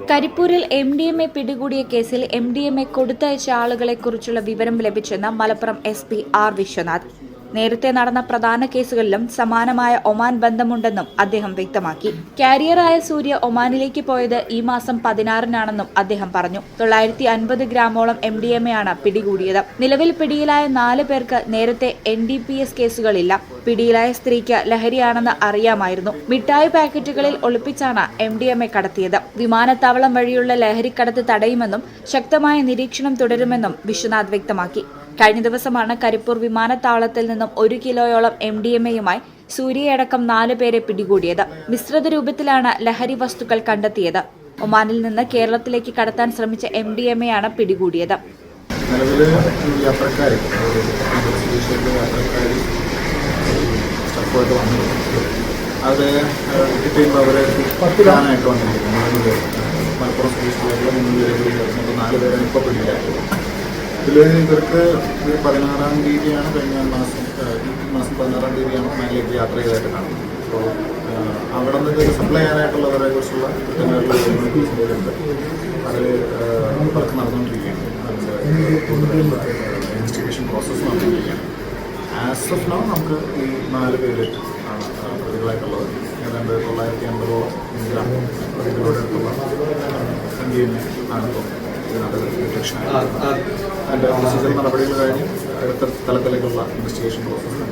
കരിപ്പൂരിൽ MDMA പിടികൂടിയ കേസിൽ MDMA കൊടുത്തയച്ച ആളുകളെക്കുറിച്ചുള്ള വിവരം ലഭിച്ചെന്ന് മലപ്പുറം SP R വിശ്വനാഥ്. നേരത്തെ നടന്ന പ്രധാന കേസുകളിലും സമാനമായ ഒമാൻ ബന്ധമുണ്ടെന്നും അദ്ദേഹം വ്യക്തമാക്കി. കാരിയറായ സൂര്യ ഒമാനിലേക്ക് പോയത് ഈ മാസം 16-നാണെന്നും അദ്ദേഹം പറഞ്ഞു. 950 ഗ്രാമോളം MDMA ആണ് പിടികൂടിയത്. നിലവിൽ പിടിയിലായ 4 പേർക്ക് നേരത്തെ NDPS കേസുകളില്ല. പിടിയിലായ സ്ത്രീക്ക് ലഹരിയാണെന്ന് അറിയാമായിരുന്നു. മിഠായി പാക്കറ്റുകളിൽ ഒളിപ്പിച്ചാണ് MDMA കടത്തിയത്. വിമാനത്താവളം വഴിയുള്ള ലഹരിക്കടത്ത് തടയുമെന്നും ശക്തമായ നിരീക്ഷണം തുടരുമെന്നും വിശ്വനാഥ് വ്യക്തമാക്കി. കഴിഞ്ഞ ദിവസമാണ് കരിപ്പൂർ വിമാനത്താവളത്തിൽ നിന്നും 1 കിലോയോളം MDMA-യുമായി സൂര്യയടക്കം 4 പേരെ പിടികൂടിയത്. മിശ്രിത രൂപത്തിലാണ് ലഹരി വസ്തുക്കൾ കണ്ടെത്തിയത്. ഒമാനിൽ നിന്ന് കേരളത്തിലേക്ക് കടത്താൻ ശ്രമിച്ച MDMA-യാണ് പിടികൂടിയത്. ഇതിൽ ഇവർക്ക് 16-ാം തീയതിയാണ് കഴിഞ്ഞ മാസം 16-ാം തീയതിയാണ് ഒമാനിലേക്ക് യാത്ര ചെയ്തതായിട്ട് കാണുന്നത്. അപ്പോൾ അവിടെ നിന്ന് സപ്ലൈ ചെയ്യാനായിട്ടുള്ളവരെ കുറിച്ചുള്ള കൃത്യമായിട്ടുള്ള അത് വർക്ക് നടന്നുകൊണ്ടിരിക്കുകയാണ്. അതിൻ്റെ ഇൻവെസ്റ്റിഗേഷൻ പ്രോസസ്സ് നടന്നുകൊണ്ടിരിക്കുകയാണ്. ആസ് ഓഫ് നൗ നമുക്ക് ഈ 4 പേര് ആണ് പ്രതികളായിട്ടുള്ളത്. ഏതാണ്ട് 950-ഓളം ഗ്രാം പ്രതികളുടെ അടുത്തുള്ള MDMA ആണ് അതിൻ്റെ പ്രൊസീജിയർ നടപടികൾ കഴിഞ്ഞ് അടുത്ത തലത്തിലേക്കുള്ള ഇൻവെസ്റ്റിഗേഷൻ പ്രോസസ്സ്.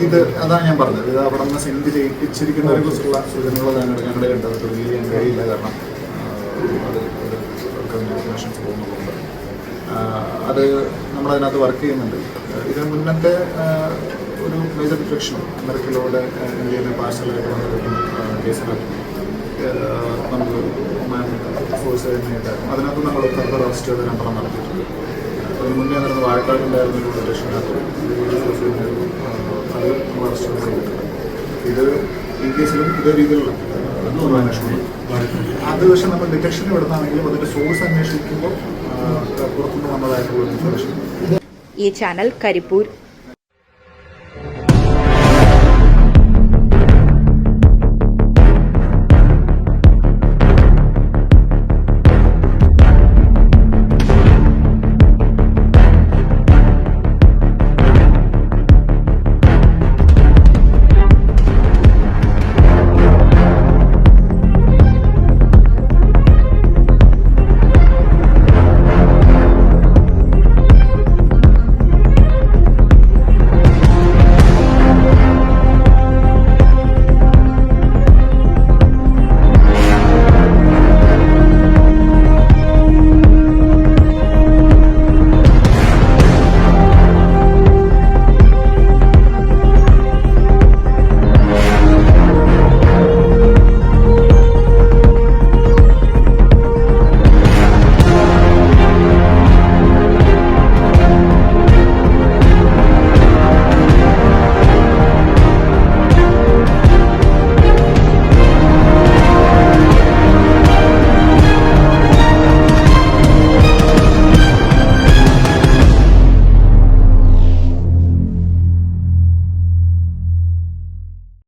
ഇത് അതാണ് ഞാൻ പറഞ്ഞത്. ഇത് അവിടെ നിന്ന് സെൻഡ് ചെയ്യിപ്പിച്ചിരിക്കുന്നതിനെ കുറിച്ചുള്ള സൂചനകൾ ഞങ്ങളുടെ കണ്ടത് റിവീൽ ചെയ്യാൻ കഴിയില്ല. കാരണം അത് ഇൻഫർമേഷൻസ് പോകുന്നതുകൊണ്ട് അത് നമ്മളതിനകത്ത് വർക്ക് ചെയ്യുന്നുണ്ട്. ഇതിന് മുന്നത്തെ ഒരു മേജർ ഡിറ്റക്ഷൻ അമേരിക്കയിലൂടെ ഇന്ത്യയിലെ പാർസലായിട്ട് വന്നിട്ടും കേസിനകത്ത് നമുക്ക് ഫോഴ്സ് ചെയ്യുന്നതായിട്ട് അതിനകത്ത് നമ്മൾ ഫർദർ അറസ്റ്റ് ചെയ്ത് 2 നടത്തിയിട്ടുണ്ട്. അതിന് മുന്നേ നടന്ന വാഴക്കാടുണ്ടായിരുന്ന ഒരു ഡിറ്റക്ഷനകത്ത് അത് നമ്മൾ അറസ്റ്റ് ചെയ്തിട്ടുണ്ട്. ഇത് ഈ കേസിലും ഇതേ രീതിയിലുള്ള അന്വേഷണം അത് പക്ഷേ നമ്മൾ ഡിറ്റക്ഷൻ ഇവിടുന്നാണെങ്കിലും അതിൻ്റെ സോഴ്സ് അന്വേഷിക്കുമ്പോൾ പുറത്തുനിന്ന് വന്നതായിട്ടുള്ള ഇൻഫർമേഷൻ. ഈ ചാനൽ കരിപ്പൂർ.